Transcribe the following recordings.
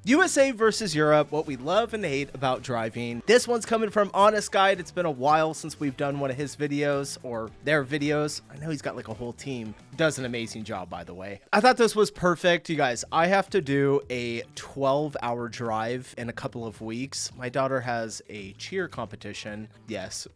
USA versus Europe, what we love and hate about driving. This one's coming from Honest Guide. It's been a while since we've done one of his videos or their videos. I know he's got like a whole team. Does an amazing job, by the way. I thought this was perfect. You guys, I have to do a 12-hour drive in a couple of weeks. My daughter has a cheer competition. Yes.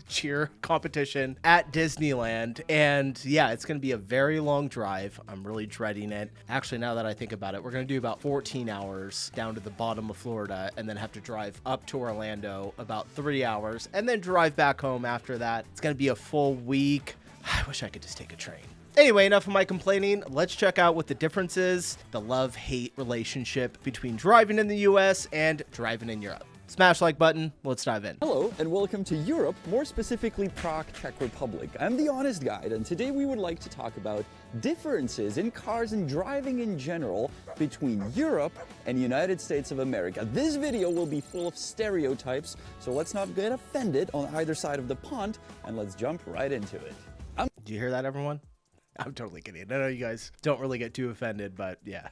Cheer competition at Disneyland, and yeah, it's going to be a very long drive. I'm really dreading it. Actually, now that I think about it, we're going to do about 14 hours down to the bottom of Florida and then have to drive up to Orlando about 3 hours and then drive back home after that. It's going to be a full week. I wish I could just take a train. Anyway, enough of my complaining. Let's check out what the difference is, the love-hate relationship between driving in the US and driving in Europe. Smash like button, let's dive in. Hello and welcome to Europe, more specifically Prague, Czech Republic. I'm the Honest Guide, and today we would like to talk about differences in cars and driving in general between Europe and United States of America. This video will be full of stereotypes, so let's not get offended on either side of the pond, and let's jump right into it. Do you hear that, everyone? I'm totally kidding. I know you guys don't really get too offended, but yeah.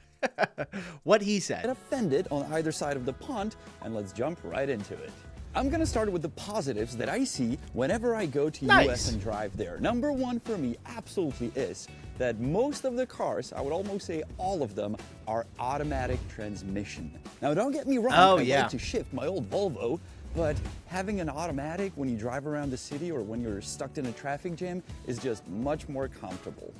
What he said. Offended on either side of the pond, and let's jump right into it. I'm gonna start with the positives that I see whenever I go to US and drive there. Number one for me absolutely is that most of the cars, I would almost say all of them, are automatic transmission. Now don't get me wrong, I like to shift my old Volvo, but having an automatic when you drive around the city or when you're stuck in a traffic jam is just much more comfortable.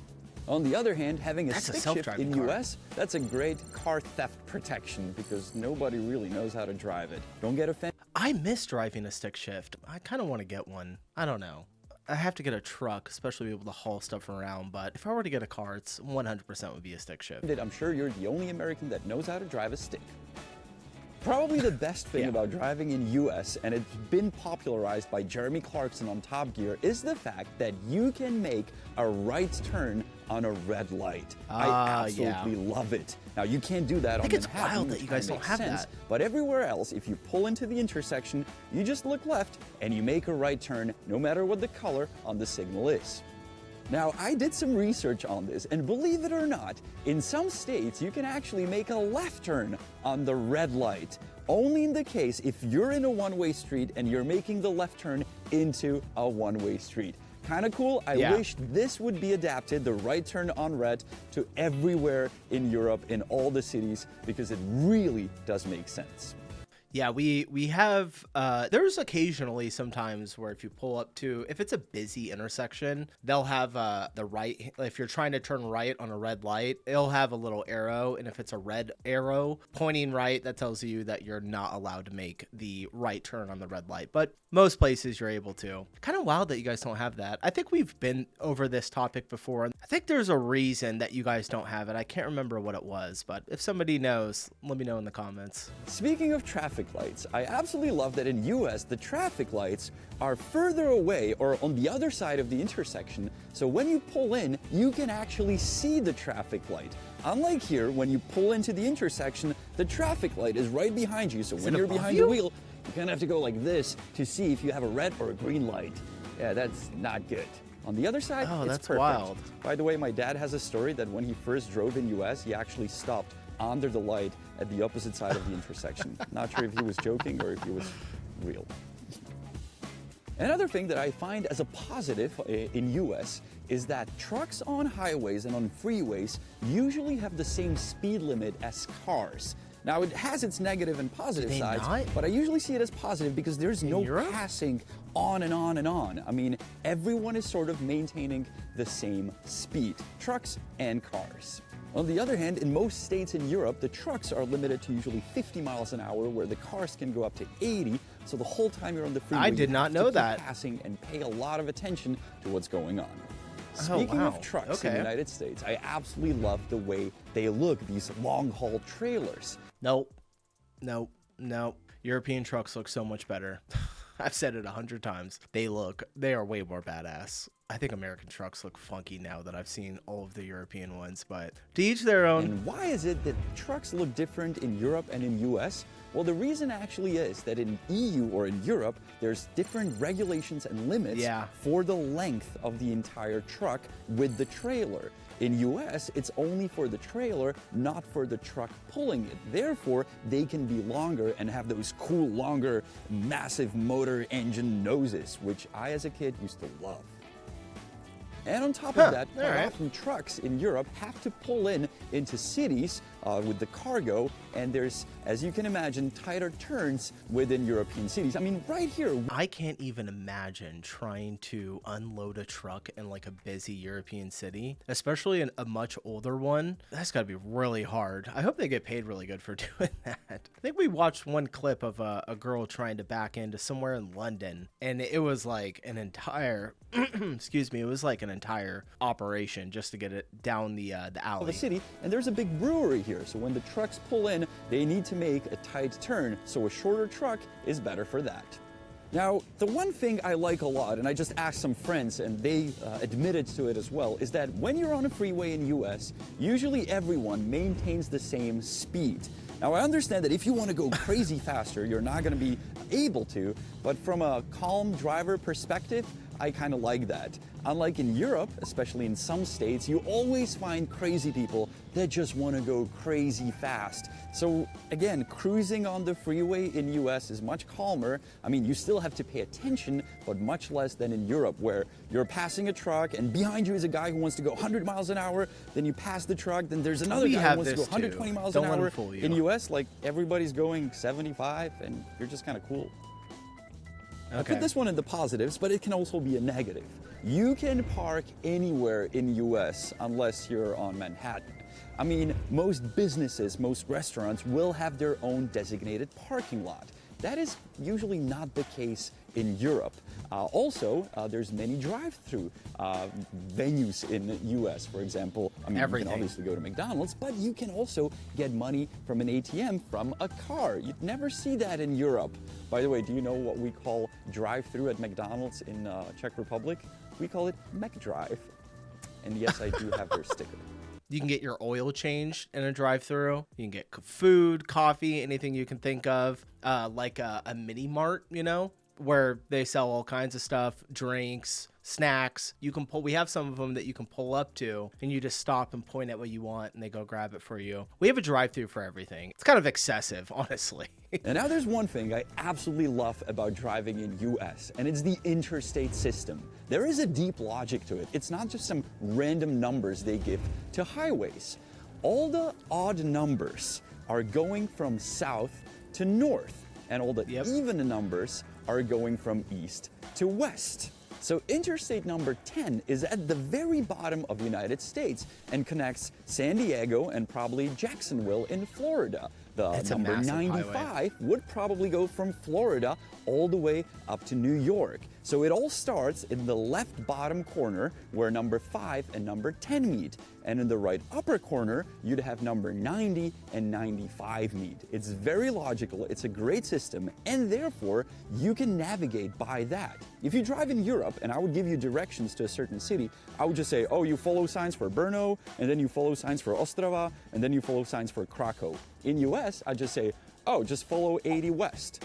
On the other hand, having a stick shift in US, that's a great car theft protection because nobody really knows how to drive it. Don't get offended. I miss driving a stick shift. I kind of want to get one. I don't know. I have to get a truck, especially to be able to haul stuff around, but if I were to get a car, it's 100% would be a stick shift. I'm sure you're the only American that knows how to drive a stick. Probably the best thing about driving in US, and it's been popularized by Jeremy Clarkson on Top Gear, is the fact that you can make a right turn on a red light. I absolutely love it. Now you can't do that on Manhattan. I think it's wild that you guys don't have that. But everywhere else, if you pull into the intersection, you just look left and you make a right turn no matter what the color on the signal is. Now, I did some research on this, and believe it or not, in some states you can actually make a left turn on the red light. Only in the case if you're in a one-way street and you're making the left turn into a one-way street. Kind of cool. I wish this would be adapted, the right turn on red, to everywhere in Europe, in all the cities, because it really does make sense. Yeah, we have, there's occasionally sometimes where if you pull up to, if it's a busy intersection, they'll have the right, if you're trying to turn right on a red light, it'll have a little arrow. And if it's a red arrow pointing right, that tells you that you're not allowed to make the right turn on the red light. But most places you're able to. Kind of wild that you guys don't have that. I think we've been over this topic before. I think there's a reason that you guys don't have it. I can't remember what it was, but if somebody knows, let me know in the comments. Speaking of traffic lights, I absolutely love that in US the traffic lights are further away or on the other side of the intersection, so when you pull in, you can actually see the traffic light. Unlike here, when you pull into the intersection, the traffic light is right behind you, so when you're behind the wheel, you kind of have to go like this to see if you have a red or a green light. Yeah, that's not good. On the other side, it's perfect. Wild. By the way, my dad has a story that when he first drove in US, he actually stopped under the light at the opposite side of the intersection. Not sure if he was joking or if he was real. Another thing that I find as a positive in US is that trucks on highways and on freeways usually have the same speed limit as cars. Now, it has its negative and positive sides, but I usually see it as positive because there's no passing on and on and on. I mean, everyone is sort of maintaining the same speed, trucks and cars. On the other hand, in most states in Europe, the trucks are limited to usually 50 miles an hour, where the cars can go up to 80. So the whole time you're on the freeway, I did not know that. Passing and pay a lot of attention to what's going on. Speaking of trucks in the United States, I absolutely love the way they look, these long-haul trailers. Nope. European trucks look so much better. I've said it 100 times. They are way more badass. I think American trucks look funky now that I've seen all of the European ones, but to each their own. And why is it that trucks look different in Europe and in US? Well, the reason actually is that in EU or in Europe, there's different regulations and limits for the length of the entire truck with the trailer. In US, it's only for the trailer, not for the truck pulling it. Therefore, they can be longer and have those cool, longer, massive motor engine noses, which I as a kid used to love. And on top of that, quite often trucks in Europe have to pull into cities with the cargo, and there's, as you can imagine, tighter turns within European cities. I mean, right here. I can't even imagine trying to unload a truck in like a busy European city, especially in a much older one. That's got to be really hard. I hope they get paid really good for doing that. I think we watched one clip of a girl trying to back into somewhere in London, and it was like an entire, excuse me, it was like an entire operation just to get it down the alley. The city, and there's a big brewery here, so when the trucks pull in, they need to make a tight turn, so a shorter truck is better for that. Now, the one thing I like a lot, and I just asked some friends and they admitted to it as well, is that when you're on a freeway in US, usually everyone maintains the same speed. Now, I understand that if you want to go crazy faster, you're not going to be able to, but from a calm driver perspective, I kind of like that. Unlike in Europe, especially in some states, you always find crazy people that just want to go crazy fast. So again, cruising on the freeway in US is much calmer. I mean, you still have to pay attention, but much less than in Europe, where you're passing a truck and behind you is a guy who wants to go 100 miles an hour, then you pass the truck, then there's another guy who wants to go 120 miles an hour. In US, like everybody's going 75 and you're just kind of cool. I put this one in the positives, but it can also be a negative. You can park anywhere in US unless you're on Manhattan. I mean, most businesses, most restaurants will have their own designated parking lot. That is usually not the case in Europe. Also, there's many drive-through venues in the US, for example. I mean, you can obviously go to McDonald's, but you can also get money from an ATM from a car. You'd never see that in Europe. By the way, do you know what we call drive-through at McDonald's in Czech Republic? We call it McDrive. And yes, I do have their sticker. You can get your oil changed in a drive-through. You can get food, coffee, anything you can think of, like a mini mart, you know, where they sell all kinds of stuff, drinks, snacks. You can pull. We have some of them that you can pull up to, and you just stop and point at what you want, and they go grab it for you. We have a drive-through for everything. It's kind of excessive, honestly. And now there's one thing I absolutely love about driving in US, and it's the interstate system. There is a deep logic to it. It's not just some random numbers they give to highways. All the odd numbers are going from south to north, and all the even numbers are going from east to west. So Interstate number 10 is at the very bottom of the United States and connects San Diego and probably Jacksonville in Florida. The number 95 would probably go from Florida all the way up to New York. So it all starts in the left bottom corner where number 5 and number 10 meet. And in the right upper corner, you'd have number 90 and 95 meet. It's very logical, it's a great system, and therefore you can navigate by that. If you drive in Europe and I would give you directions to a certain city, I would just say, oh, you follow signs for Brno, and then you follow signs for Ostrava, and then you follow signs for Krakow. In US, I just say, oh, just follow 80 west.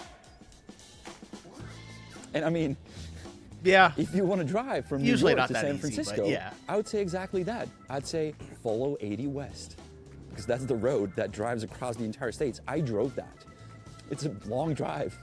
And I mean, if you want to drive from New York to San Francisco, I would say exactly that. I'd say follow 80 west, because that's the road that drives across the entire states. I drove that. It's a long drive.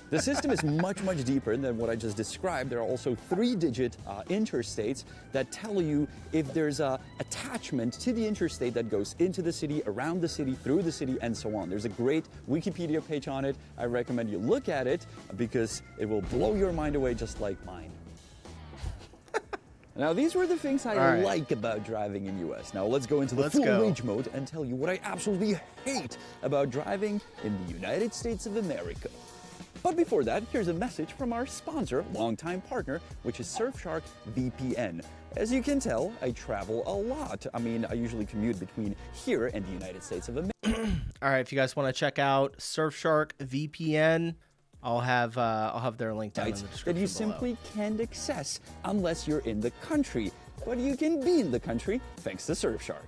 The system is much, much deeper than what I just described. There are also 3-digit interstates that tell you if there's a attachment to the interstate that goes into the city, around the city, through the city, and so on. There's a great Wikipedia page on it. I recommend you look at it because it will blow your mind away just like mine. Now, these were the things I like about driving in US. Now, let's go into the full rage mode and tell you what I absolutely hate about driving in the United States of America. But before that, here's a message from our sponsor, longtime partner, which is Surfshark VPN. As you can tell, I travel a lot. I mean, I usually commute between here and the United States of America. All right, if you guys want to check out Surfshark VPN, I'll have their link down in the description that you below. simply can't access unless you're in the country. But you can be in the country thanks to Surfshark.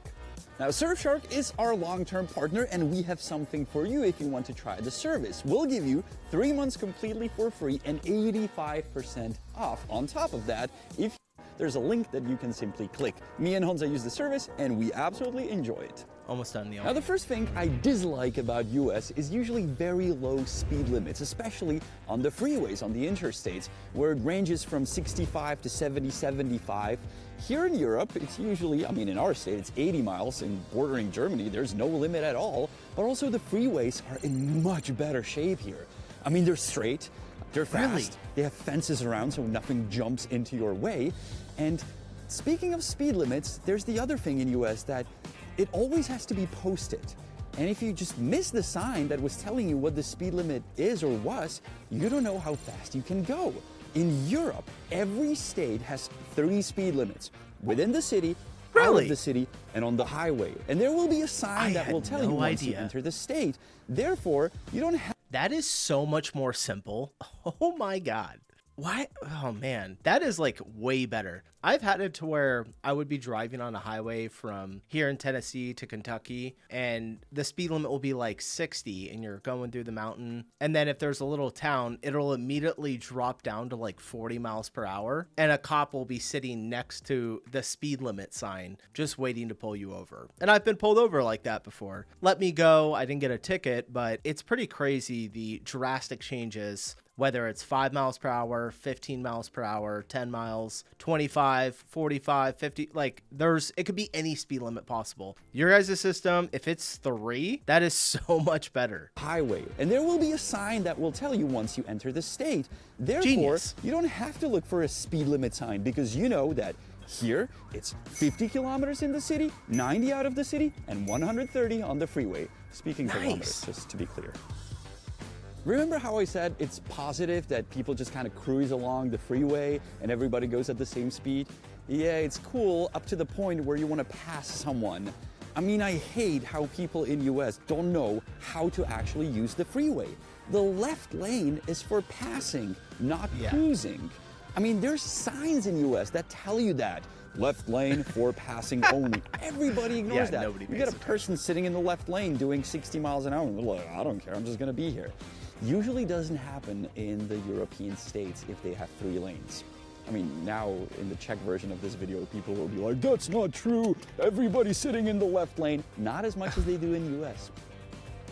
Now, Surfshark is our long-term partner, and we have something for you if you want to try the service. We'll give you 3 months completely for free and 85% off. On top of that, if there's a link that you can simply click. Me and Honza use the service, and we absolutely enjoy it. Almost done, Neil. Now, the first thing I dislike about US is usually very low speed limits, especially on the freeways, on the interstates, where it ranges from 65 to 70, 75. Here in Europe, it's usually, I mean, in our state, it's 80 miles. In bordering Germany, there's no limit at all. But also the freeways are in much better shape here. I mean, they're straight, they're fast, Really? they have fences around so nothing jumps into your way. And speaking of speed limits, there's the other thing in US that it always has to be posted. And if you just miss the sign that was telling you what the speed limit is or was, you don't know how fast you can go. In Europe, every state has 3 speed limits within the city, out Really? of the city, and on the highway. And there will be a sign that will tell you once you idea. enter the state. Therefore, you don't have That is so much more simple. Oh my God. Why? Oh man, that is like way better. I've had it to where I would be driving on a highway from here in Tennessee to Kentucky, and the speed limit will be like 60, and you're going through the mountain. And then if there's a little town, it'll immediately drop down to like 40 miles per hour, and a cop will be sitting next to the speed limit sign, just waiting to pull you over. And I've been pulled over like that before. Let me go. I didn't get a ticket, but it's pretty crazy the drastic changes. Whether it's 5 miles per hour, 15 miles per hour, 10 miles, 25, 45, 50, like it could be any speed limit possible. Your guys' system, if it's 3, that is so much better. highway, and there will be a sign that will tell you once you enter the state. Therefore, Genius. you don't have to look for a speed limit sign because you know that here it's 50 kilometers in the city, 90 out of the city, and 130 on the freeway. Speaking kilometers, just to be clear. Remember how I said it's positive that people just kind of cruise along the freeway and everybody goes at the same speed? Yeah, it's cool up to the point where you want to pass someone. I mean, I hate how people in US don't know how to actually use the freeway. The left lane is for passing, not cruising. I mean, there's signs in US that tell you that. Left lane for passing only. Everybody ignores that. Nobody You pays get a attention. person sitting in the left lane doing 60 miles an hour and they're like, I don't care, I'm just gonna be here. Usually doesn't happen in the European states if they have 3 lanes. I mean, now in the Czech version of this video, people will be like, that's not true, everybody's sitting in the left lane. Not as much as they do in US.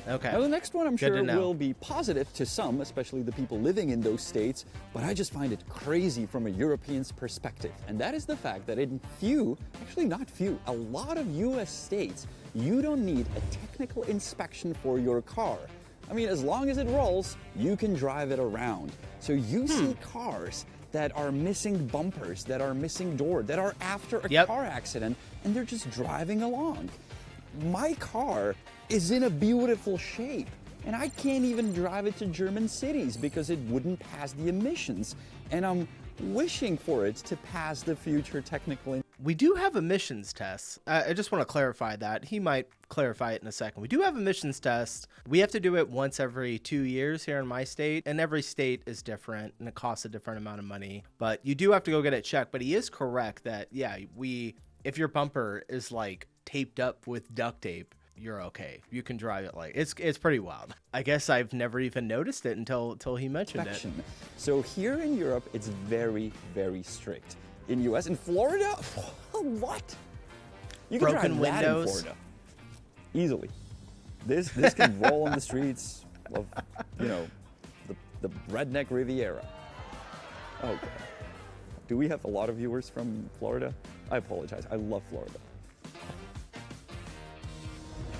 Okay. Now the next one I'm Good to sure know. will be positive to some, especially the people living in those states, but I just find it crazy from a European's perspective. And that is the fact that in a lot of US states, you don't need a technical inspection for your car. I mean, as long as it rolls, you can drive it around. So you see cars that are missing bumpers, that are missing door, that are after a car accident, and they're just driving along. My car is in a beautiful shape, and I can't even drive it to German cities because it wouldn't pass the emissions. And I'm wishing for it to pass the future technical. We do have emissions tests. I just want to clarify that. He might clarify it in a second. We do have emissions tests. We have to do it once every 2 years here in my state, and every state is different and it costs a different amount of money. But you do have to go get it checked. But he is correct that, if your bumper is like taped up with duct tape, you're okay. You can drive it like it's pretty wild. I guess I've never even noticed it until he mentioned it. So here in Europe, it's very, very strict. In US, in Florida, what? You can Broken drive that windows. in Florida easily. This can roll on the streets of, the redneck Riviera. Oh God. Do we have a lot of viewers from Florida? I apologize. I love Florida.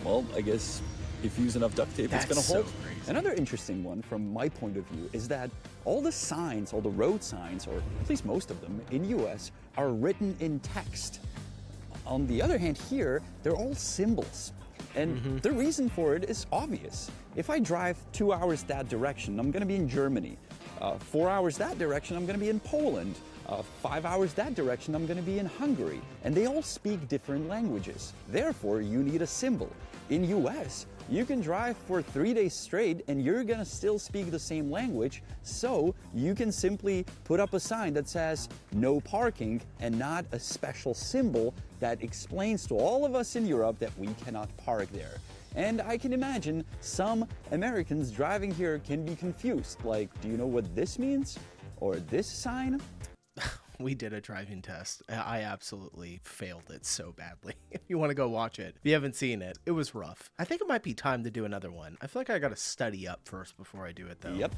Well, I guess if you use enough duct tape, it's going to hold. Crazy. Another interesting one from my point of view is that all the signs, all the road signs, or at least most of them in US, are written in text. On the other hand, here, they're all symbols. And the reason for it is obvious. If I drive 2 hours that direction, I'm going to be in Germany. 4 hours that direction, I'm going to be in Poland. 5 hours that direction, I'm going to be in Hungary. And they all speak different languages. Therefore, you need a symbol. In US, you can drive for 3 days straight and you're gonna still speak the same language, so you can simply put up a sign that says no parking and not a special symbol that explains to all of us in Europe that we cannot park there. And I can imagine some Americans driving here can be confused, like, do you know what this means? Or this sign? We did a driving test. I absolutely failed it so badly. If you want to go watch it, if you haven't seen it, it was rough. I think it might be time to do another one. I feel like I got to study up first before I do it, though. Yep.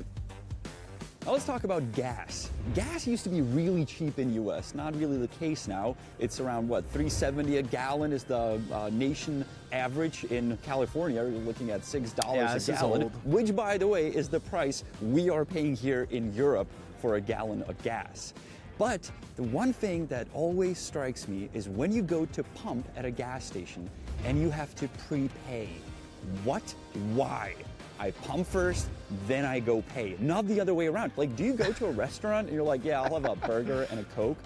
Now let's talk about gas. Gas used to be really cheap in US, not really the case now. It's around, what, $3.70 a gallon is the nation average. In California, you're looking at $6 a gallon, which, by the way, is the price we are paying here in Europe for a gallon of gas. But the one thing that always strikes me is when you go to pump at a gas station and you have to prepay. What? Why? I pump first, then I go pay. Not the other way around. Like, do you go to a restaurant and you're like, yeah, I'll have a burger and a Coke.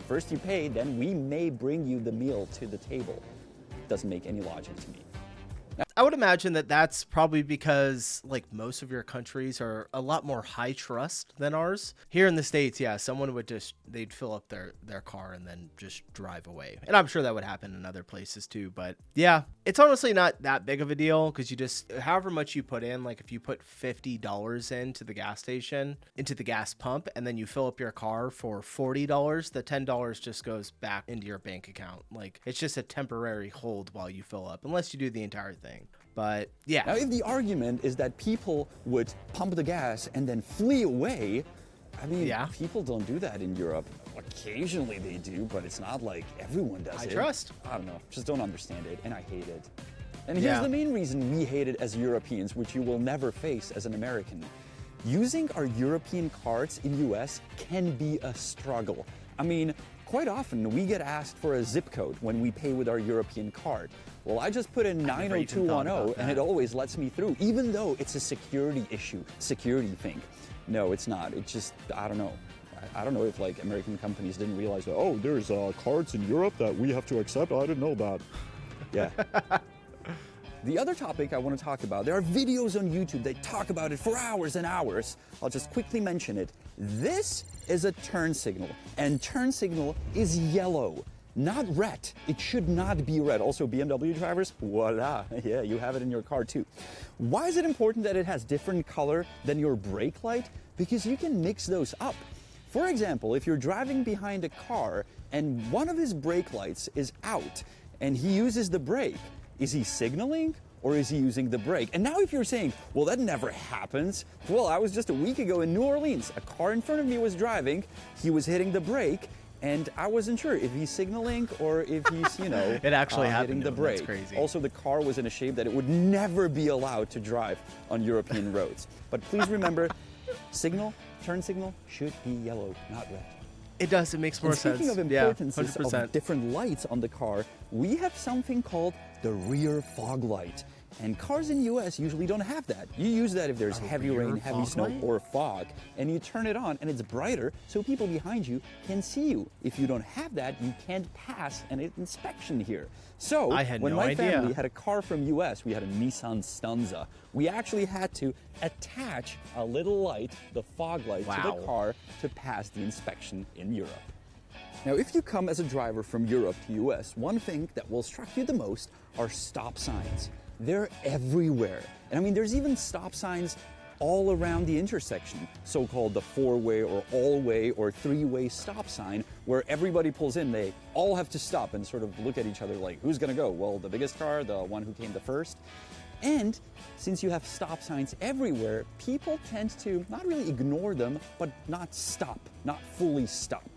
First you pay, then we may bring you the meal to the table. Doesn't make any logic to me. I would imagine that that's probably because, like, most of your countries are a lot more high trust than ours. Here in the States, yeah, someone would they'd fill up their car and then just drive away. And I'm sure that would happen in other places too. But yeah, it's honestly not that big of a deal because you just, however much you put in, like if you put $50 into the gas station, into the gas pump, and then you fill up your car for $40, the $10 just goes back into your bank account. Like, it's just a temporary hold while you fill up, unless you do the entire thing. But yeah. Now, if the argument is that people would pump the gas and then flee away, I mean, yeah, people don't do that in Europe. Occasionally they do, but it's not like everyone does it. I trust. I don't know, just don't understand it, and I hate it. And here's the main reason we hate it as Europeans, which you will never face as an American. Using our European cards in US can be a struggle. I mean, quite often we get asked for a zip code when we pay with our European card. Well, I just put in 90210 and it always lets me through, even though it's a security issue, security thing. No, it's not. It's just, I don't know. I don't know if like American companies didn't realize that, oh, there's cards in Europe that we have to accept. I didn't know that. Yeah. The other topic I want to talk about, there are videos on YouTube that talk about it for hours and hours. I'll just quickly mention it. This is a turn signal, and turn signal is yellow, not red. It should not be red. Also, BMW drivers, voila, yeah, you have it in your car too. Why is it important that it has different color than your brake light? Because you can mix those up. For example, if you're driving behind a car and one of his brake lights is out and he uses the brake, is he signaling or is he using the brake? And now if you're saying, well, that never happens. Well, I was just a week ago in New Orleans. A car in front of me was driving. He was hitting the brake and I wasn't sure if he's signaling or if he's, you know, it actually hitting the brake. That's crazy. Also, the car was in a shape that it would never be allowed to drive on European roads. But please remember, turn signal should be yellow, not red. It does. It makes more sense. Speaking of importances of different lights on the car, we have something called the rear fog light. And cars in US usually don't have that. You use that if there's heavy rain, heavy snow, or fog, and you turn it on and it's brighter so people behind you can see you. If you don't have that, you can't pass an inspection here. So when my family had a car from US, we had a Nissan Stanza, we actually had to attach a little light, the fog light, to the car to pass the inspection in Europe. Now, if you come as a driver from Europe to US, one thing that will strike you the most are stop signs. They're everywhere. And I mean, there's even stop signs all around the intersection, so-called the four-way or all-way or three-way stop sign, where everybody pulls in. They all have to stop and sort of look at each other like, who's gonna go? Well, the biggest car, the one who came the first. And since you have stop signs everywhere, people tend to not really ignore them, but not stop, not fully stop.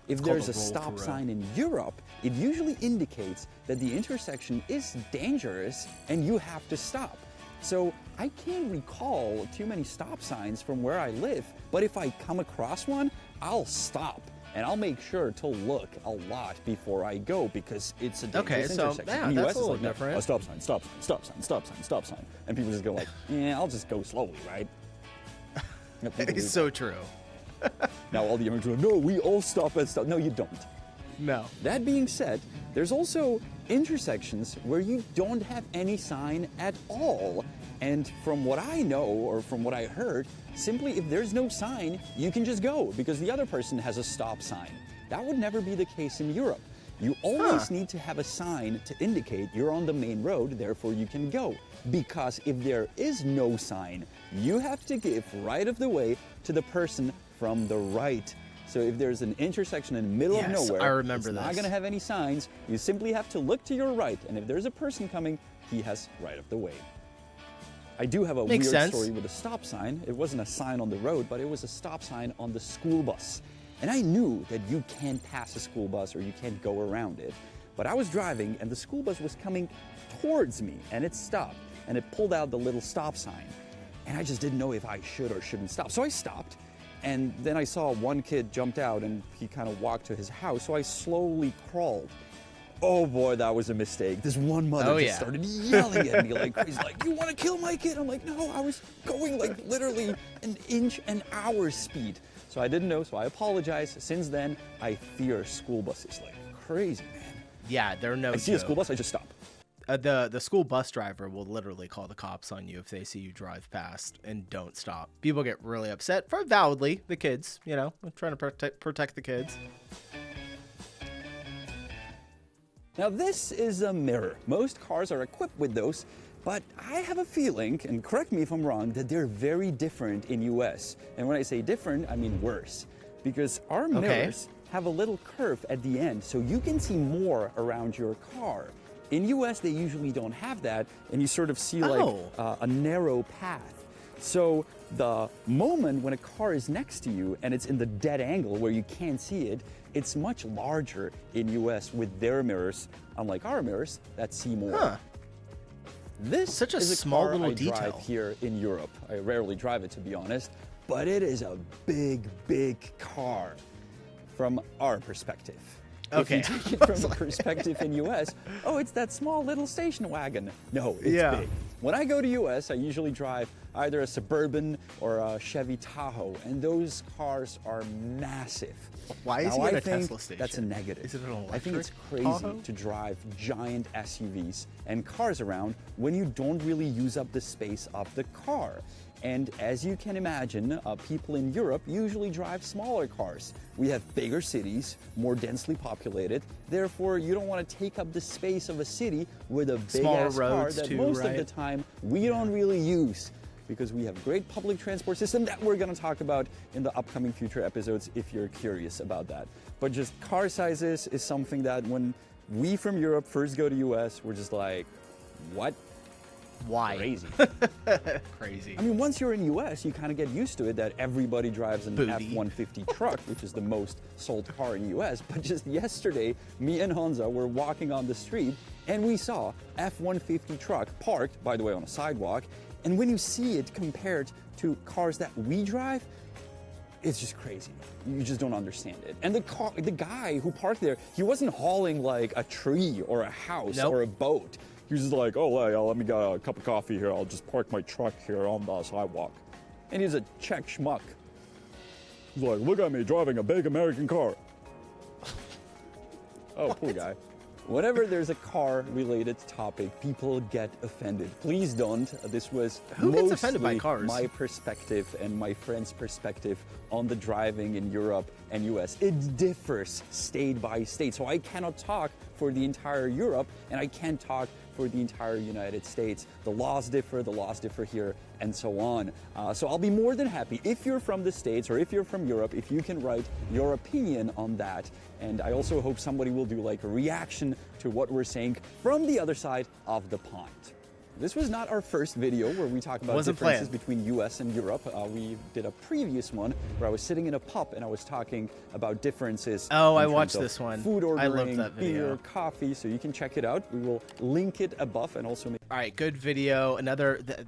If there's a stop sign in Europe, it usually indicates that the intersection is dangerous and you have to stop. So I can't recall too many stop signs from where I live, but if I come across one, I'll stop. And I'll make sure to look a lot before I go because it's a dangerous intersection. Yeah, in the US, that's a little different. A stop sign, stop sign, stop sign, stop sign, stop sign. And people just go like, yeah, I'll just go slowly, right? It's so true. Now all the Americans are like, no, we all stop at stop. No, you don't. No. That being said, there's also intersections where you don't have any sign at all. And from what I know, or from what I heard, simply if there's no sign, you can just go because the other person has a stop sign. That would never be the case in Europe. You always need to have a sign to indicate you're on the main road, therefore you can go. Because if there is no sign, you have to give right of the way to the person from the right. So if there's an intersection in the middle of nowhere, I remember it's not going to have any signs. You simply have to look to your right, and if there's a person coming, he has right of the way. I do have a weird story with a stop sign. It wasn't a sign on the road, but it was a stop sign on the school bus. And I knew that you can't pass a school bus or you can't go around it. But I was driving, and the school bus was coming towards me, and it stopped, and it pulled out the little stop sign. And I just didn't know if I should or shouldn't stop. So I stopped. And then I saw one kid jumped out and he kind of walked to his house. So I slowly crawled. Oh boy, that was a mistake. This one mother just started yelling at me like crazy, like, you want to kill my kid? I'm like, no, I was going like literally an inch an hour speed. So I didn't know, so I apologize. Since then, I fear school buses like crazy, man. Yeah, they're no joke. I see a school bus, I just stop. The school bus driver will literally call the cops on you if they see you drive past and don't stop. People get really upset, for validly, the kids, you know, trying to protect the kids. Now this is a mirror. Most cars are equipped with those, but I have a feeling, and correct me if I'm wrong, that they're very different in US. And when I say different, I mean worse. Because our mirrors have a little curve at the end, so you can see more around your car. In US, they usually don't have that, and you sort of see like a narrow path. So the moment when a car is next to you and it's in the dead angle where you can't see it, it's much larger in US with their mirrors, unlike our mirrors that see more. This such a is small car little I detail drive here in Europe. I rarely drive it, to be honest, but it is a big, big car from our perspective. Okay. If you take it from the perspective in US, oh, it's that small little station wagon. No, it's big. When I go to US, I usually drive either a Suburban or a Chevy Tahoe, and those cars are massive. Why is he at a Tesla station? That's a negative. Is it an electric I think it's crazy Tahoe? to drive giant SUVs and cars around when you don't really use up the space of the car. And as you can imagine, people in Europe usually drive smaller cars. We have bigger cities, more densely populated. Therefore, you don't want to take up the space of a city with a big-ass car that most of the time we don't really use, because we have great public transport system that we're going to talk about in the upcoming future episodes if you're curious about that. But just car sizes is something that when we from Europe first go to US, we're just like, what? Why? Crazy. Crazy. I mean, once you're in US, you kind of get used to it that everybody drives an F-150 truck, which is the most sold car in US. But just yesterday, me and Hansa were walking on the street and we saw F-150 truck parked, by the way, on a sidewalk. And when you see it compared to cars that we drive, it's just crazy. You just don't understand it. And the guy who parked there, he wasn't hauling like a tree or a house or a boat. He was just like, oh, hey, let me get a cup of coffee here. I'll just park my truck here on the sidewalk. And he's a Czech schmuck. He's like, look at me driving a big American car. Oh, poor guy. Whenever there's a car-related topic, people get offended. Please don't. This was Who gets offended by cars? My perspective and my friend's perspective on the driving in Europe and US. It differs state by state. So I cannot talk for the entire Europe, and I can't talk for the entire United States. The laws differ here, and so on. So I'll be more than happy if you're from the States or if you're from Europe, if you can write your opinion on that. And I also hope somebody will do like a reaction to what we're saying from the other side of the pond. This was not our first video where we talk about differences between US and Europe. We did a previous one where I was sitting in a pub and I was talking about differences. Oh, I watched this one. Food ordering, I loved that video. beer, coffee, so you can check it out. We will link it above and also all right, good video.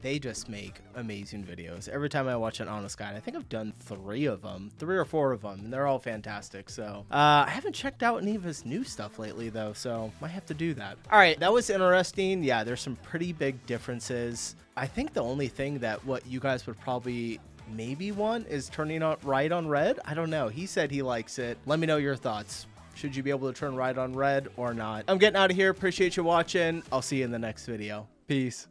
They just make amazing videos. Every time I watch an Honest Guide, I think I've done 3 or 4 of them, and they're all fantastic. So I haven't checked out any of his new stuff lately, though, so might have to do that. All right, that was interesting. Yeah, there's some pretty big differences. I think the only thing that what you guys would probably maybe want is turning on right on red. I don't know. He said he likes it. Let me know your thoughts Should you be able to turn right on red or not? I'm getting out of here. Appreciate you watching. I'll see you in the next video. Peace.